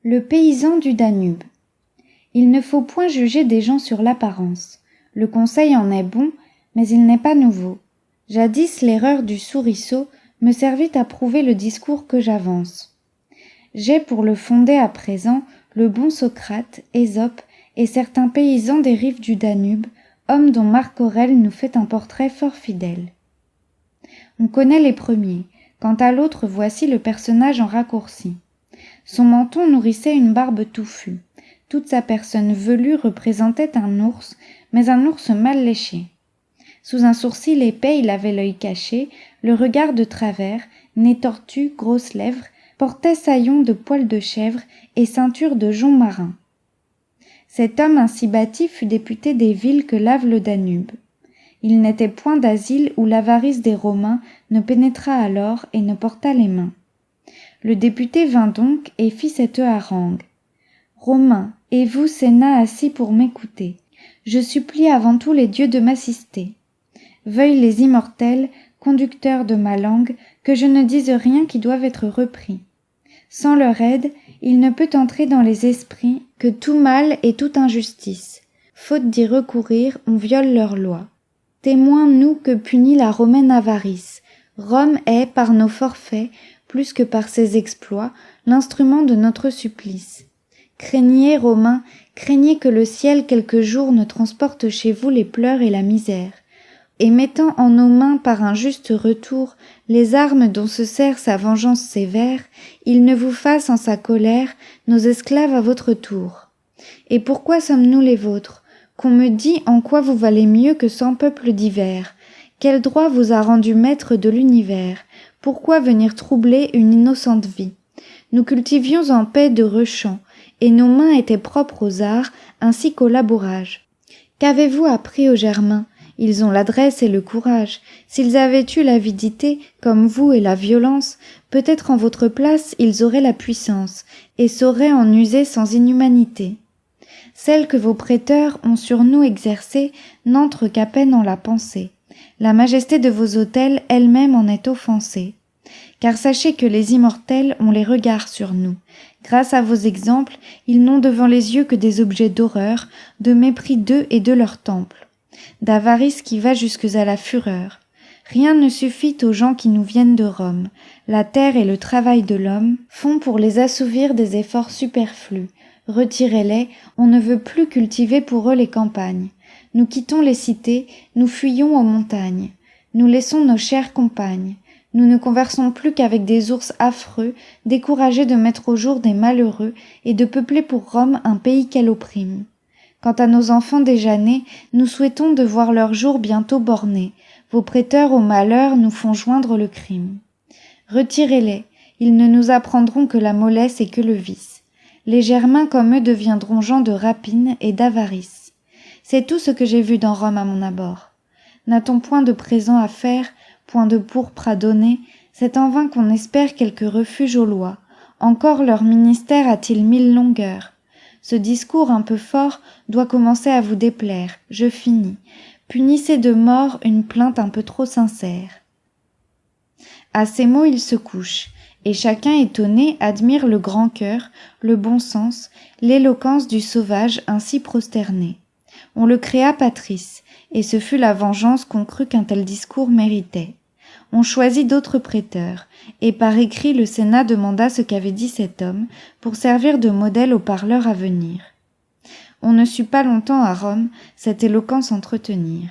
Le paysan du Danube. Il ne faut point juger des gens sur l'apparence. Le conseil en est bon, mais il n'est pas nouveau. Jadis l'erreur du souriceau me servit à prouver le discours que j'avance. J'ai pour le fonder à présent le bon Socrate, Ésope et certains paysans des rives du Danube, hommes dont Marc Aurèle nous fait un portrait fort fidèle. On connaît les premiers, quant à l'autre voici le personnage en raccourci. Son menton nourrissait une barbe touffue. Toute sa personne velue représentait un ours, mais un ours mal léché. Sous un sourcil épais, il avait l'œil caché, le regard de travers, nez tortu, grosses lèvres, portait saillon de poils de chèvre et ceinture de joncs marins. Cet homme ainsi bâti fut député des villes que lave le Danube. Il n'était point d'asile où l'avarice des Romains ne pénétra alors et ne porta les mains. Le député vint donc et fit cette harangue. « Romains, et vous, Sénat assis pour m'écouter, je supplie avant tout les dieux de m'assister. Veuillent les immortels, conducteurs de ma langue, que je ne dise rien qui doive être repris. Sans leur aide, il ne peut entrer dans les esprits que tout mal et toute injustice. Faute d'y recourir, on viole leurs lois. Témoins nous que punit la romaine avarice. Rome est, par nos forfaits, plus que par ses exploits, l'instrument de notre supplice. Craignez, Romains, craignez que le ciel quelque jour ne transporte chez vous les pleurs et la misère, et mettant en nos mains par un juste retour les armes dont se sert sa vengeance sévère, il ne vous fasse en sa colère nos esclaves à votre tour. Et pourquoi sommes-nous les vôtres? Qu'on me dit en quoi vous valez mieux que 100 peuples divers? Quel droit vous a rendu maître de l'univers? Pourquoi venir troubler une innocente vie? Nous cultivions en paix d'heureux champs, et nos mains étaient propres aux arts ainsi qu'au labourage. Qu'avez-vous appris aux Germains? Ils ont l'adresse et le courage. S'ils avaient eu l'avidité, comme vous, et la violence, peut-être en votre place ils auraient la puissance, et sauraient en user sans inhumanité. Celle que vos prêteurs ont sur nous exercée n'entre qu'à peine en la pensée. La majesté de vos autels elle-même en est offensée. Car sachez que les immortels ont les regards sur nous. Grâce à vos exemples, ils n'ont devant les yeux que des objets d'horreur, de mépris d'eux et de leur temple, d'avarice qui va jusque à la fureur. Rien ne suffit aux gens qui nous viennent de Rome. La terre et le travail de l'homme font pour les assouvir des efforts superflus. Retirez-les, on ne veut plus cultiver pour eux les campagnes. Nous quittons les cités, nous fuyons aux montagnes. Nous laissons nos chères compagnes. Nous ne conversons plus qu'avec des ours affreux, découragés de mettre au jour des malheureux et de peupler pour Rome un pays qu'elle opprime. Quant à nos enfants déjà nés, nous souhaitons de voir leur jour bientôt borné. Vos prêteurs au malheur nous font joindre le crime. Retirez-les, ils ne nous apprendront que la mollesse et que le vice. Les Germains comme eux deviendront gens de rapine et d'avarice. C'est tout ce que j'ai vu dans Rome à mon abord. N'a-t-on point de présent à faire, point de pourpre à donner? C'est en vain qu'on espère quelque refuge aux lois. Encore leur ministère a-t-il 1000 longueurs. Ce discours un peu fort doit commencer à vous déplaire. Je finis. Punissez de mort une plainte un peu trop sincère. À ces mots il se couche, et chacun étonné admire le grand cœur, le bon sens, l'éloquence du sauvage ainsi prosterné. On le créa patrice, et ce fut la vengeance qu'on crut qu'un tel discours méritait. On choisit d'autres prêteurs, et par écrit le Sénat demanda ce qu'avait dit cet homme, pour servir de modèle aux parleurs à venir. On ne sut pas longtemps à Rome cette éloquence entretenir.